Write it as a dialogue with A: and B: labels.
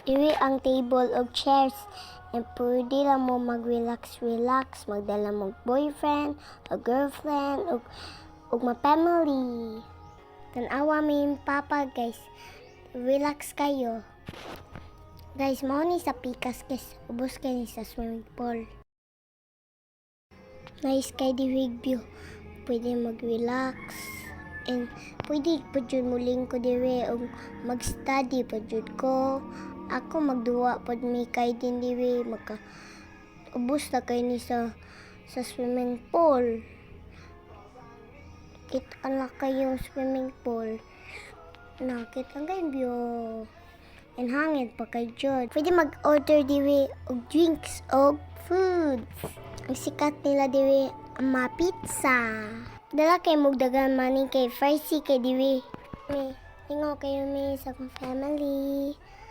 A: Dili ang table og chairs. And pwede lang mo mag-relax, magdala mo boyfriend, o girlfriend, og ma-family. Tanawa mi yung papa, guys. Relax kayo. Guys, mao ni sa Pikas, guys. Ubos kayo ni sa swimming pool. Nice kay diwig view. Pwede mag-relax. And pwede pa dyan muling ko diwe og mag-study pa dyan ko. Ako magduwa pod mi kay din diwe ubos na kay ni sa swimming pool. Kita na kayong swimming pool. Nakita ang kayong view. And hangin pa kay dyan. Pwede mag-order diwe og drinks o foods. Ang sikat nila diwe ang mga pizza. Dala kay mugdagan maning kay Farsi kay diwe. Ingo kayo mi sa family.